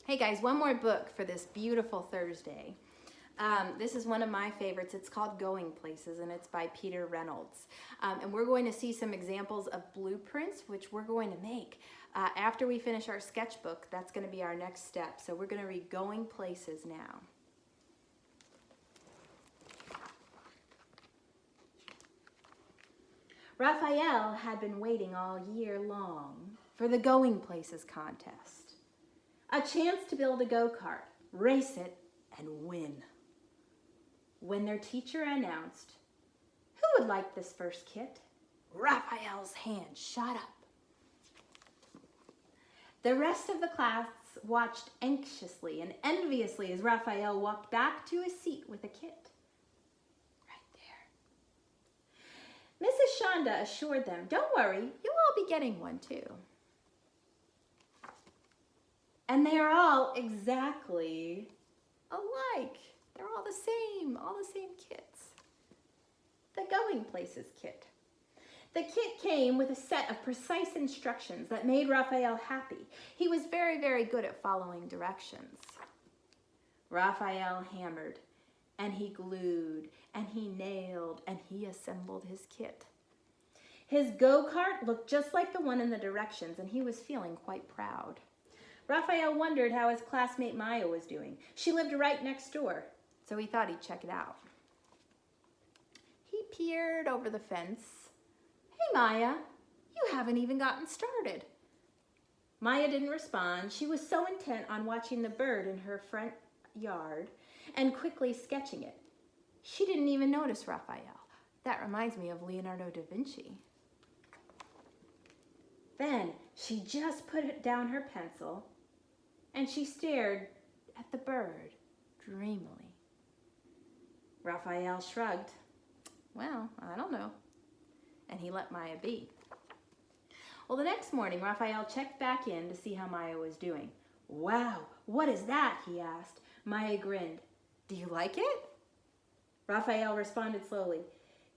Hey guys, one more book for this beautiful Thursday. This is one of my favorites. It's called Going Places, and it's by Reynolds. And we're going to see some examples of blueprints, which we're going to make. After we finish our sketchbook, that's going to be our next step. So we're going to read Going Places now. Raphael had been waiting all year long for the Going Places contest. A chance to build a go-kart, race it, and win. When their teacher announced, "Who would like this first kit?" Raphael's hand shot up. The rest of the class watched anxiously and enviously as Raphael walked back to his seat with a kit. Right there. Mrs. Shonda assured them, "Don't worry, you'll all be getting one too." And they are all exactly alike. They're all the same kits. The Going Places kit. The kit came with a set of precise instructions that made Raphael happy. He was very, very good at following directions. Raphael hammered, and he glued, and he nailed, and he assembled his kit. His go-kart looked just like the one in the directions, and he was feeling quite proud. Raphael wondered how his classmate Maya was doing. She lived right next door, so he thought he'd check it out. He peered over the fence. "Hey, Maya, you haven't even gotten started." Maya didn't respond. She was so intent on watching the bird in her front yard and quickly sketching it. She didn't even notice Raphael. That reminds me of Leonardo da Vinci. Then she just put down her pencil and she stared at the bird dreamily. Raphael shrugged. "Well, I don't know." And he let Maya be. Well, the next morning, Raphael checked back in to see how Maya was doing. "Wow, what is that?" he asked. Maya grinned. "Do you like it?" Raphael responded slowly.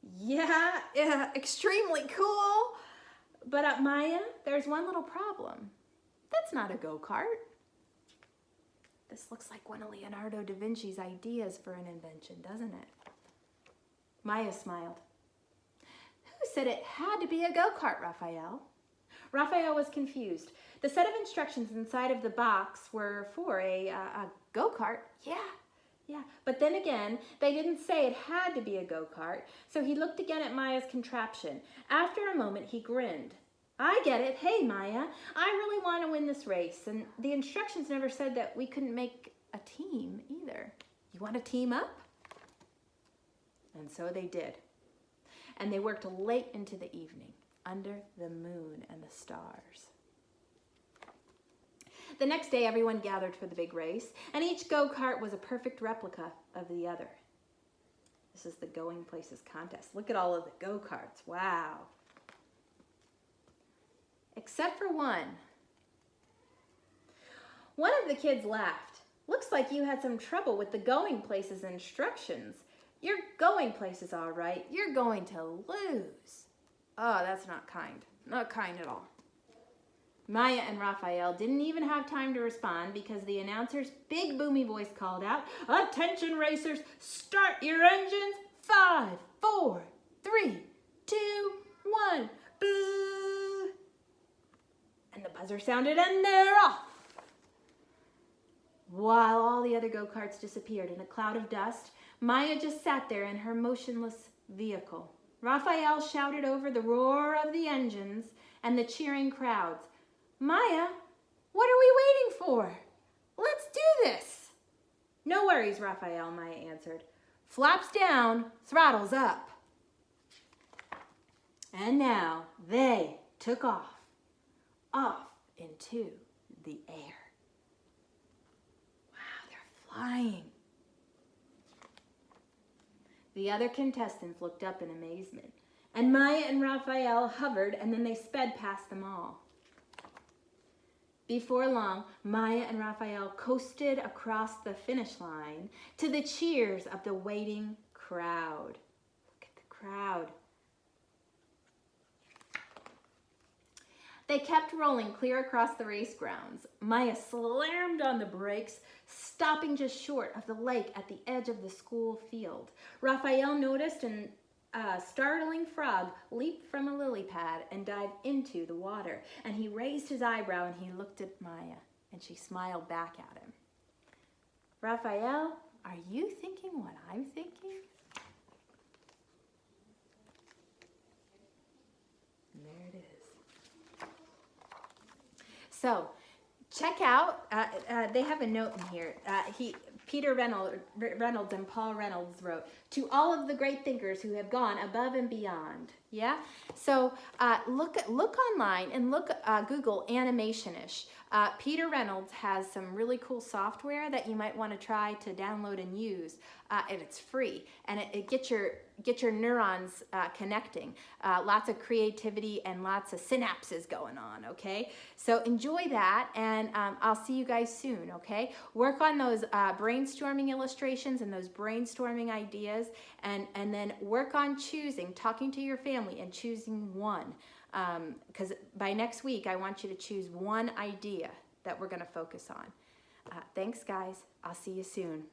Yeah, extremely cool. But Maya, there's one little problem. That's not a go-kart. This looks like one of Leonardo da Vinci's ideas for an invention, doesn't it? Maya smiled. "Who said it had to be a go-kart, Raphael?" Raphael was confused. The set of instructions inside of the box were for a go-kart. Yeah. But then again, they didn't say it had to be a go-kart, so he looked again at Maya's contraption. After a moment, he grinned. "I get it. Hey, Maya, I really want to win this race, and the instructions never said that we couldn't make a team either. You want to team up?" And so they did. And they worked late into the evening, under the moon and the stars. The next day, everyone gathered for the big race, and each go-kart was a perfect replica of the other. This is the Going Places contest. Look at all of the go-karts. Wow. Except for one. One of the kids laughed. "Looks like you had some trouble with the Going Places instructions. You're going places, all right. You're going to lose." Oh, that's not kind. Not kind at all. Maya and Raphael didn't even have time to respond because the announcer's big boomy voice called out, "Attention racers, start your engines. 5, 4, 3, 2, 1. Boo!" And the buzzer sounded and they're off. While all the other go-karts disappeared in a cloud of dust, Maya just sat there in her motionless vehicle. Raphael shouted over the roar of the engines and the cheering crowds, "Maya, what are we waiting for? Let's do this." "No worries, Raphael," Maya answered. "Flaps down, throttles up." And now they took off into the air. Wow, they're flying. The other contestants looked up in amazement, and Maya and Raphael hovered, and then they sped past them all. Before long, Maya and Raphael coasted across the finish line to the cheers of the waiting crowd. Look at the crowd. They kept rolling clear across the race grounds. Maya slammed on the brakes, stopping just short of the lake at the edge of the school field. Raphael noticed a startling frog leaped from a lily pad and dived into the water. And he raised his eyebrow and he looked at Maya, and she smiled back at him. Raphael, are you thinking what I'm thinking? And there it is. So, check out, they have a note in here. Peter Reynolds and Paul Reynolds wrote, "To all of the great thinkers who have gone above and beyond." Yeah? So look online and Google Animationish. Peter Reynolds has some really cool software that you might want to try to download and use. And it's free, and it gets your neurons connecting. Lots of creativity and lots of synapses going on, okay? So enjoy that, and I'll see you guys soon, okay? Work on those brainstorming illustrations and those brainstorming ideas, and then work on talking to your family and choosing one. Because by next week, I want you to choose one idea that we're going to focus on. Thanks, guys. I'll see you soon.